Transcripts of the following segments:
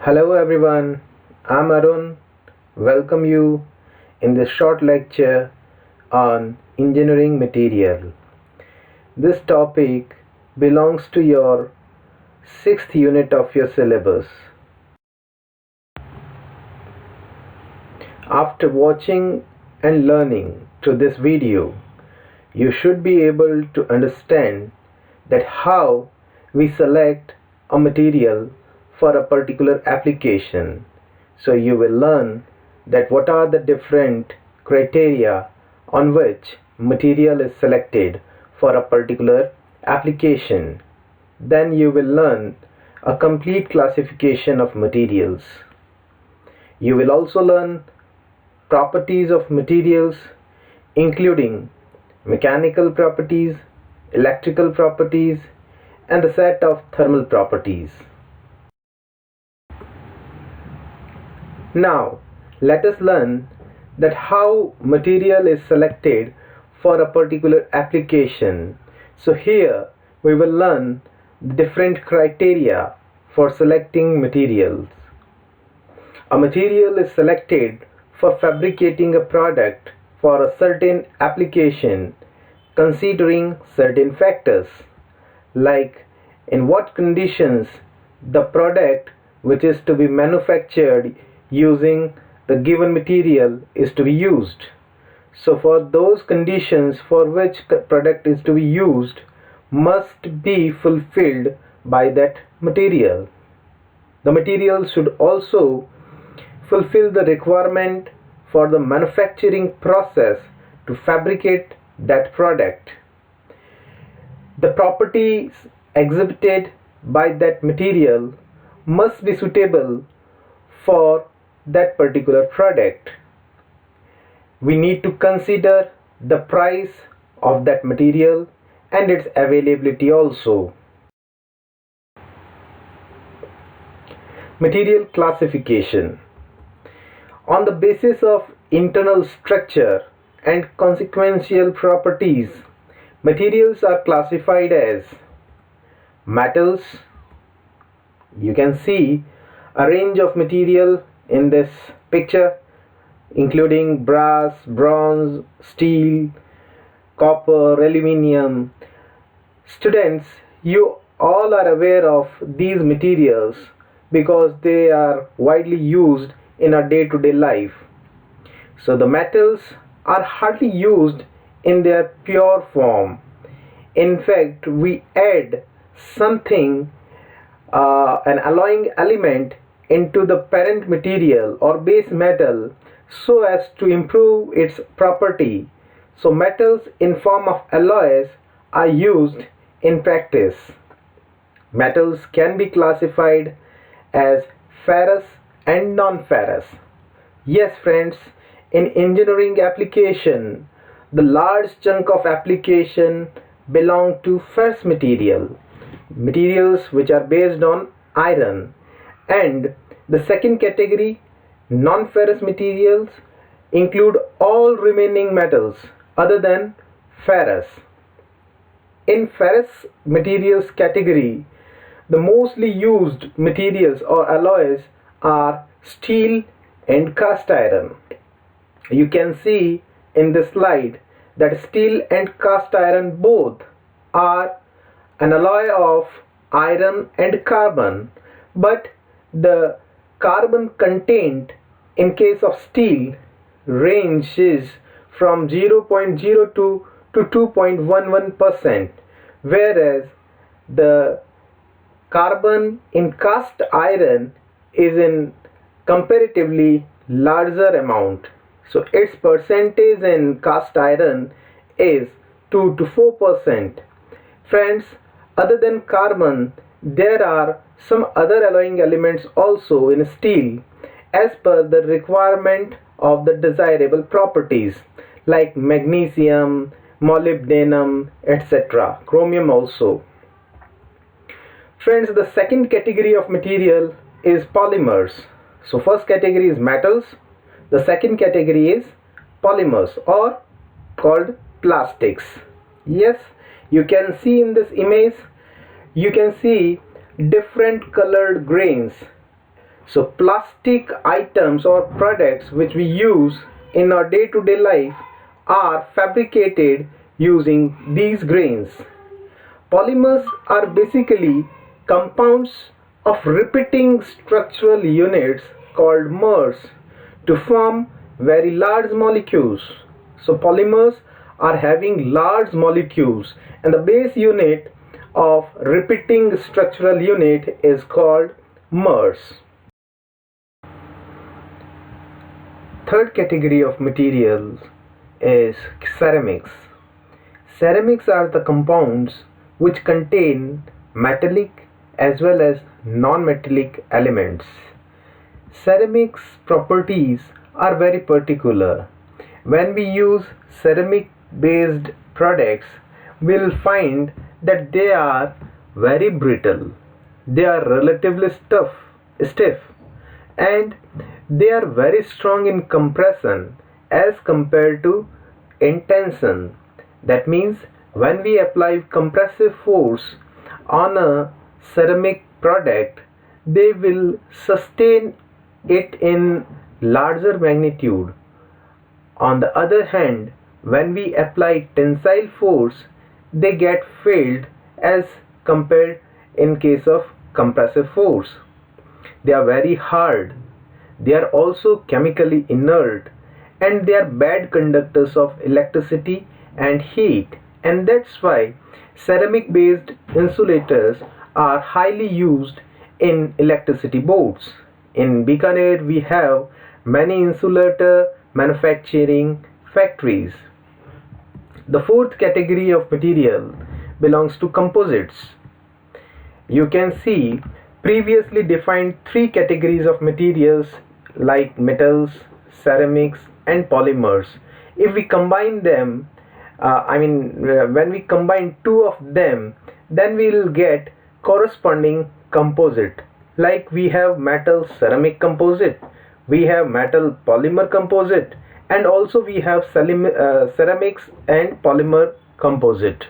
Hello everyone, I'm Arun. Welcome you in this short lecture on engineering material. This topic belongs to your 6th unit of your syllabus. After watching and learning through this video, you should be able to understand that how we select a material for a particular application. So you will learn that what are the different criteria on which material is selected for a particular application. Then you will learn a complete classification of materials. You will also learn properties of materials, including mechanical properties, electrical properties, and a set of thermal properties. Now, let us learn that how material is selected for a particular application. So here we will learn different criteria for selecting materials. A material is selected for fabricating a product for a certain application considering certain factors, like in what conditions the product which is to be manufactured using the given material is to be used. So for those conditions for which product is to be used must be fulfilled by that material. The material should also fulfill the requirement for the manufacturing process to fabricate that product. The properties exhibited by that material must be suitable for that particular product. We need to consider the price of that material and its availability also. Material classification. On the basis of internal structure and consequential properties, materials are classified as metals. You can see a range of material in this picture, including brass, bronze, steel, copper, aluminium. Students, you all are aware of these materials because they are widely used in our day-to-day life. So the metals are hardly used in their pure form. In fact, we add something, an alloying element into the parent material or base metal so as to improve its property. So metals in form of alloys are used in practice. Metals can be classified as ferrous and non-ferrous. Yes friends, in engineering application, the large chunk of application belong to ferrous materials which are based on iron. And the second category, non-ferrous materials, include all remaining metals other than ferrous. In ferrous materials category, the mostly used materials or alloys are steel and cast iron. You can see in this slide that steel and cast iron both are an alloy of iron and carbon, but the carbon content in case of steel ranges from 0.02 to 2.11%, whereas the carbon in cast iron is in comparatively larger amount. So its percentage in cast iron is 2 to 4%. Friends, other than carbon, there are some other alloying elements also in steel as per the requirement of the desirable properties, like magnesium, molybdenum, etc. Chromium also. Friends, the second category of material is polymers. So first category is metals, the second category is polymers or called plastics. Yes, you can see in this image, you can see different colored grains. So plastic items or products which we use in our day-to-day life are fabricated using these grains. Polymers are basically compounds of repeating structural units called mers to form very large molecules. So polymers are having large molecules, and the base unit of repeating structural unit is called mers. Third category of materials is ceramics. Ceramics are the compounds which contain metallic as well as non-metallic elements. Ceramics properties are very particular. When we use ceramic based products, we'll find that they are very brittle, they are relatively stiff, and they are very strong in compression as compared to in tension. That means when we apply compressive force on a ceramic product, they will sustain it in larger magnitude. On the other hand, when we apply tensile force, they get failed as compared in case of compressive force. They are very hard. They are also chemically inert, and they are bad conductors of electricity and heat, and that's why ceramic based insulators are highly used in electricity boards. In Bikaner we have many insulator manufacturing factories. The fourth category of material belongs to composites. You can see previously defined three categories of materials like metals, ceramics and polymers. If we combine them, when we combine two of them, then we will get corresponding composite. Like we have metal ceramic composite, we have metal polymer composite, and also we have ceramics and polymer composite.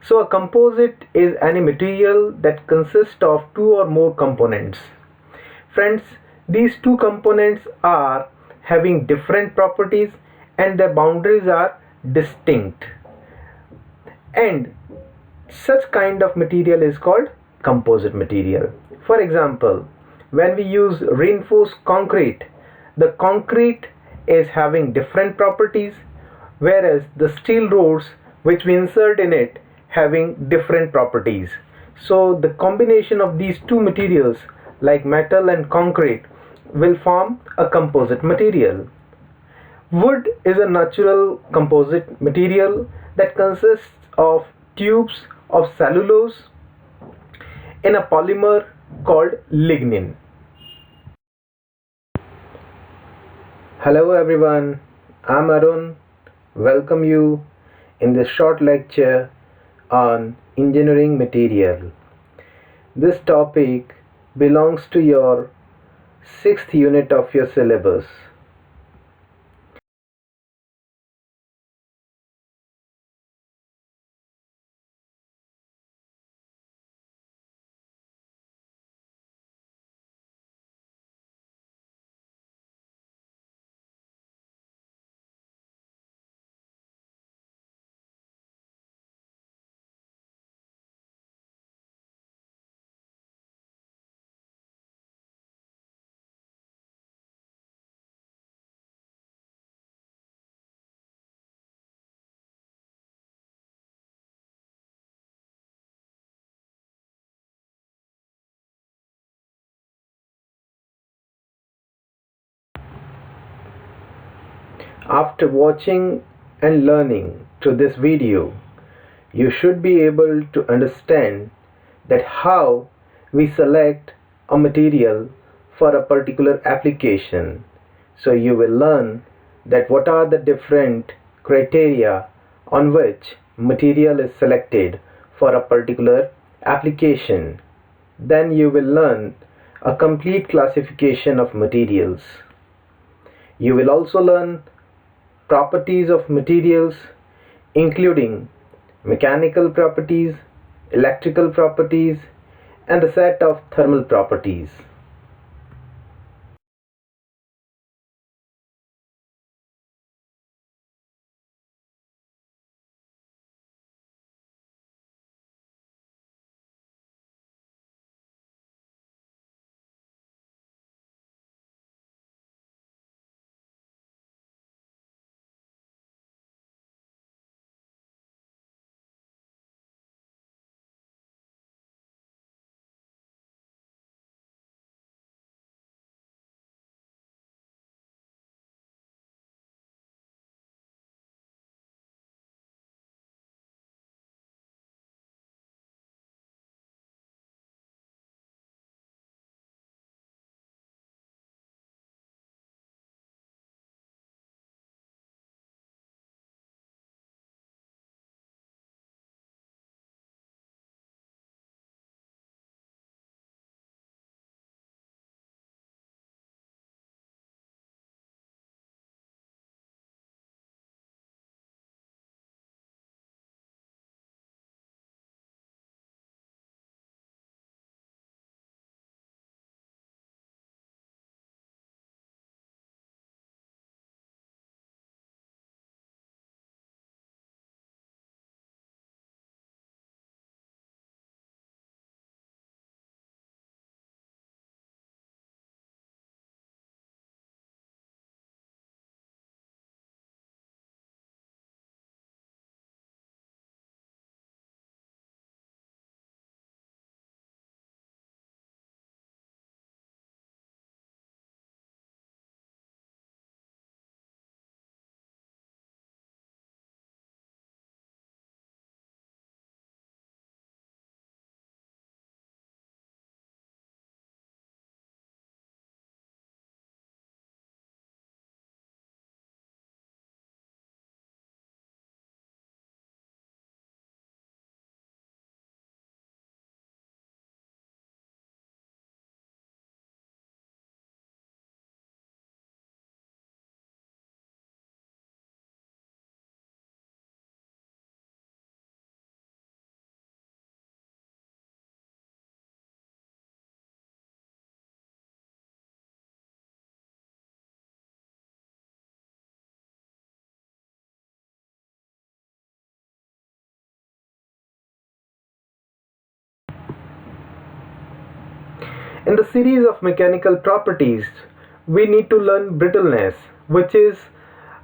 So a composite is any material that consists of two or more components. Friends, these two components are having different properties and their boundaries are distinct, and such kind of material is called composite material. For example, when we use reinforced concrete, the concrete is having different properties, whereas the steel rods which we insert in it having different properties. So the combination of these two materials like metal and concrete will form a composite material. Wood is a natural composite material that consists of tubes of cellulose in a polymer called lignin. Hello everyone, I'm Arun. Welcome you in this short lecture on engineering material. This topic belongs to your 6th unit of your syllabus. After watching and learning through this video, you should be able to understand that how we select a material for a particular application. So you will learn that what are the different criteria on which material is selected for a particular application. Then you will learn a complete classification of materials. You will also learn properties of materials, including mechanical properties, electrical properties, and a set of thermal properties. In the series of mechanical properties, we need to learn brittleness, which is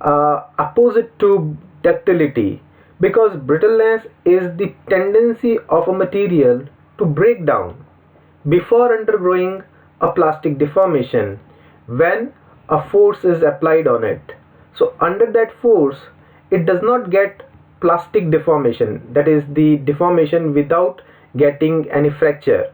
opposite to ductility, because brittleness is the tendency of a material to break down before undergoing a plastic deformation when a force is applied on it. So under that force, it does not get plastic deformation, that is the deformation without getting any fracture.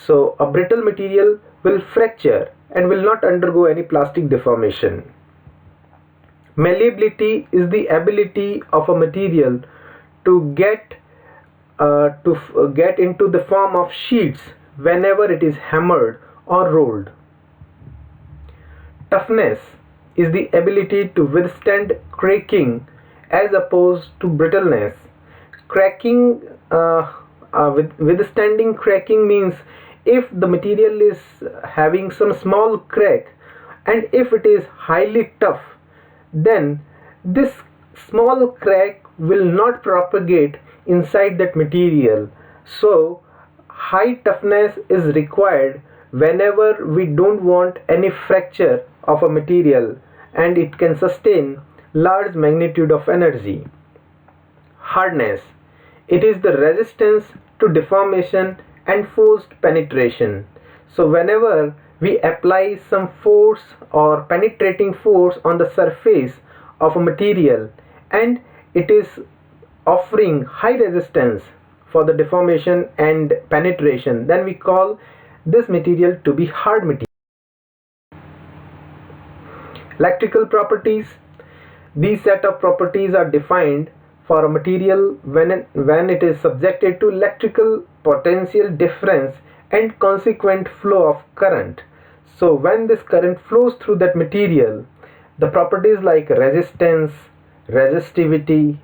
So a brittle material will fracture and will not undergo any plastic deformation. Malleability is the ability of a material to get into the form of sheets whenever it is hammered or rolled. Toughness is the ability to withstand cracking as opposed to brittleness. Withstanding cracking means if the material is having some small crack and if it is highly tough, then this small crack will not propagate inside that material. So high toughness is required whenever we don't want any fracture of a material and it can sustain large magnitude of energy. Hardness, it is the resistance to deformation and forced penetration. So whenever we apply some force or penetrating force on the surface of a material and it is offering high resistance for the deformation and penetration, then we call this material to be hard material. Electrical properties. These set of properties are defined for a material when it is subjected to electrical potential difference and consequent flow of current. So when this current flows through that material, the properties like resistance, resistivity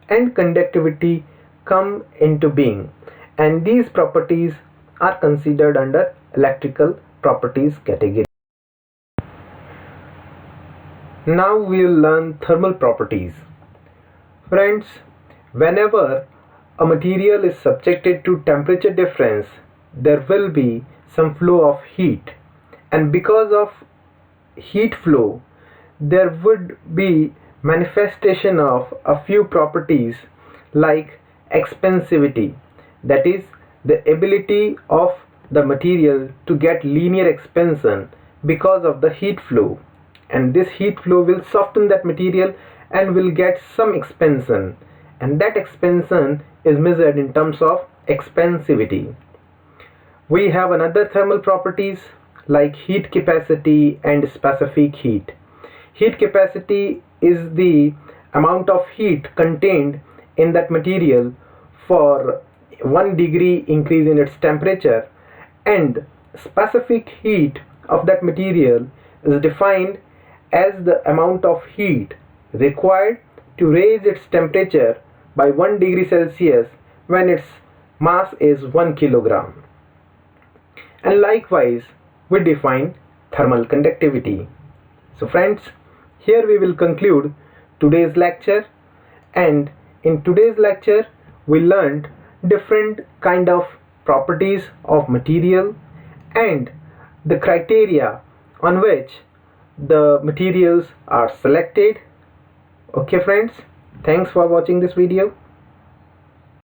and conductivity come into being, and these properties are considered under electrical properties category. Now we will learn thermal properties. Friends, whenever a material is subjected to temperature difference, there will be some flow of heat, and because of heat flow, there would be manifestation of a few properties like expansivity, that is the ability of the material to get linear expansion because of the heat flow, and this heat flow will soften that material and will get some expansion, and that expansion is measured in terms of expansivity. We have another thermal properties like heat capacity and specific heat. Heat capacity is the amount of heat contained in that material for 1 degree increase in its temperature, and specific heat of that material is defined as the amount of heat required to raise its temperature by 1 degree Celsius when its mass is 1 kilogram. And likewise we define thermal conductivity. So friends, here we will conclude today's lecture, and in today's lecture we learned different kind of properties of material and the criteria on which the materials are selected. Okay friends, thanks for watching this video.